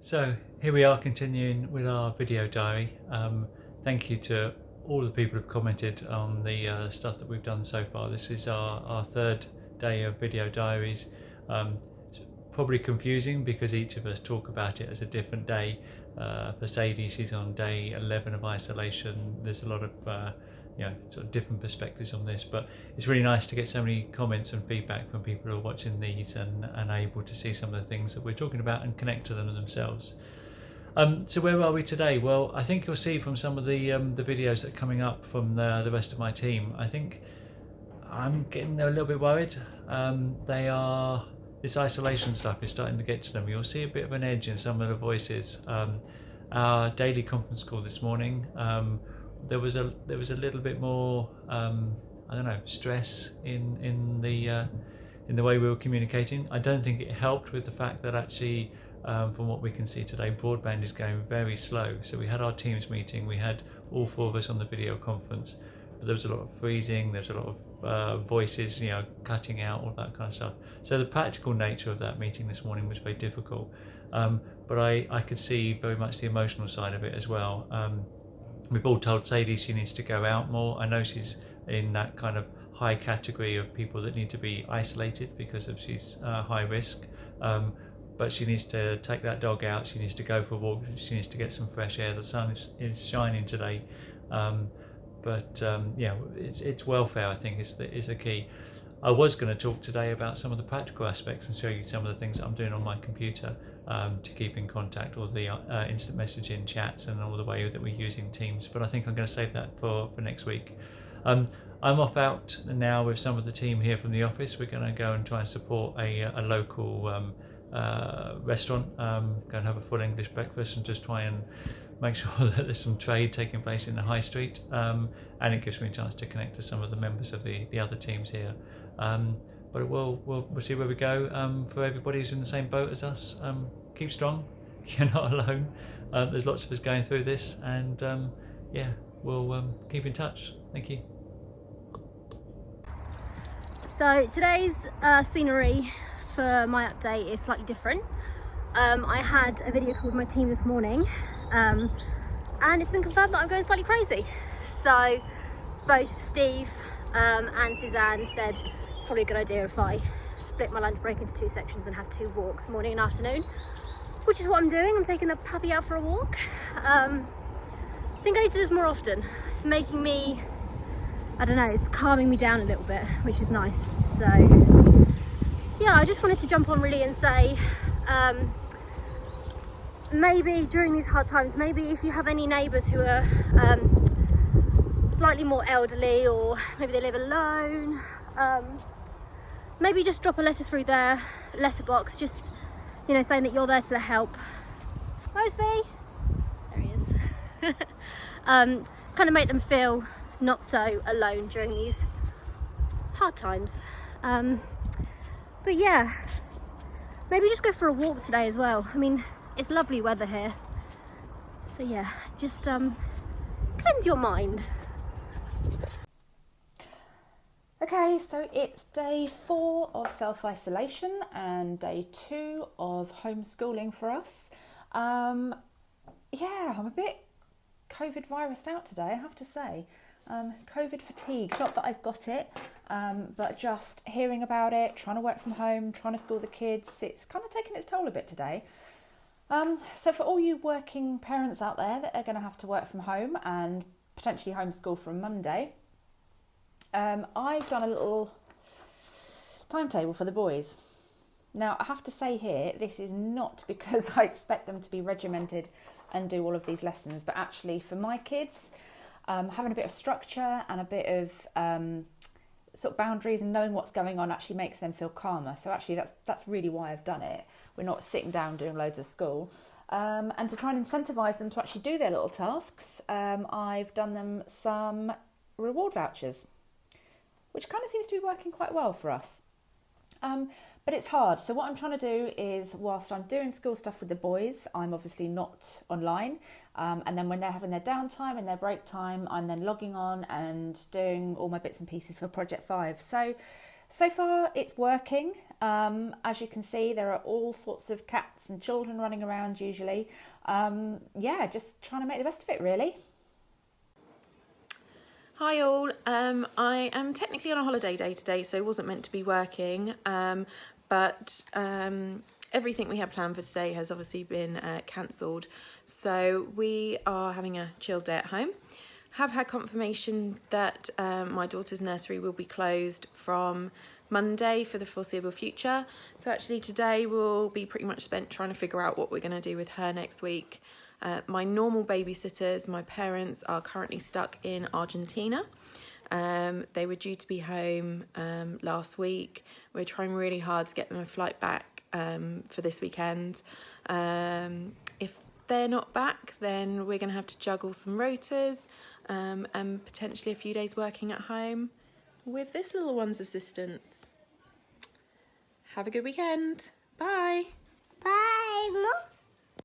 So here we are continuing with our video diary. Thank you to all the people who've commented on the stuff that we've done so far. This is our third day of video diaries. It's probably confusing because each of us talk about it as a different day. For Sadie, she's on day 11 of isolation. There's a lot of sort of different perspectives on this, but it's really nice to get so many comments and feedback from people who are watching these and able to see some of the things that we're talking about and connect to them themselves. So where are we today? Well, I think you'll see from some of the videos that are coming up from the rest of my team, I think I'm getting a little bit worried. This isolation stuff is starting to get to them. You'll see a bit of an edge in some of the voices. Our daily conference call this morning, there was a little bit more stress in the way we were communicating. I don't think it helped with the fact that actually from what we can see today, broadband is going very slow. So we had our Teams meeting, we had all four of us on the video conference, but there was a lot of freezing, there's a lot of voices cutting out, all that kind of stuff. So the practical nature of that meeting this morning was very difficult, but I could see very much the emotional side of it as well. We've all told Sadie she needs to go out more. I know she's in that kind of high category of people that need to be isolated because of she's high risk, but she needs to take that dog out, she needs to go for a walk, she needs to get some fresh air. The sun is shining today, it's welfare, I think, is the key. I was going to talk today about some of the practical aspects and show you some of the things that I'm doing on my computer to keep in contact, all the instant messaging chats and all the way that we're using Teams, but I think I'm going to save that for next week. I'm off out now with some of the team here from the office. We're going to go and try and support a local restaurant, go and have a full English breakfast and just try and make sure that there's some trade taking place in the high street, and it gives me a chance to connect to some of the members of the other teams here. But we'll see where we go. For everybody who's in the same boat as us, keep strong. You're not alone. There's lots of us going through this, and we'll keep in touch. Thank you. So today's scenery for my update is slightly different. I had a video call with my team this morning, and it's been confirmed that I'm going slightly crazy. So both Steve and Suzanne said it's probably a good idea if I split my lunch break into two sections and have two walks, morning and afternoon, which is what I'm doing. I'm taking the puppy out for a walk. I think I need to do this more often. It's making me, I don't know, it's calming me down a little bit, which is nice. So yeah, I just wanted to jump on really and say, maybe during these hard times, maybe if you have any neighbours who are slightly more elderly, or maybe they live alone, maybe just drop a letter through their letterbox, just saying that you're there to help. Mosby, there he is. Kind of make them feel not so alone during these hard times. But yeah, maybe just go for a walk today as well. I mean, it's lovely weather here, so yeah, just cleanse your mind. Okay, so it's day 4 of self-isolation and day 2 of homeschooling for us. I'm a bit COVID virused out today, I have to say. COVID fatigue, not that I've got it, but just hearing about it, trying to work from home, trying to school the kids, it's kind of taken its toll a bit today. So for all you working parents out there that are going to have to work from home and potentially homeschool from Monday, I've done a little timetable for the boys. Now, I have to say here, this is not because I expect them to be regimented and do all of these lessons, but actually for my kids, having a bit of structure and a bit of sort of boundaries and knowing what's going on actually makes them feel calmer. So actually that's really why I've done it. We're not sitting down doing loads of school. And to try and incentivise them to actually do their little tasks, I've done them some reward vouchers, which kind of seems to be working quite well for us. But it's hard. So what I'm trying to do is, whilst I'm doing school stuff with the boys, I'm obviously not online. And then when they're having their downtime and their break time, I'm then logging on and doing all my bits and pieces for Project 5. So So far it's working. As you can see, there are all sorts of cats and children running around usually. Yeah, just trying to make the best of it really. Hi all, I am technically on a holiday day today, so wasn't meant to be working, but everything we had planned for today has obviously been cancelled, so we are having a chilled day at home. Have had confirmation that my daughter's nursery will be closed from Monday for the foreseeable future, so actually today will be pretty much spent trying to figure out what we're going to do with her next week. My normal babysitters, my parents, are currently stuck in Argentina. They were due to be home last week. We're trying really hard to get them a flight back for this weekend. If they're not back, then we're going to have to juggle some rotas and potentially a few days working at home with this little one's assistance. Have a good weekend. Bye. Bye, Mum.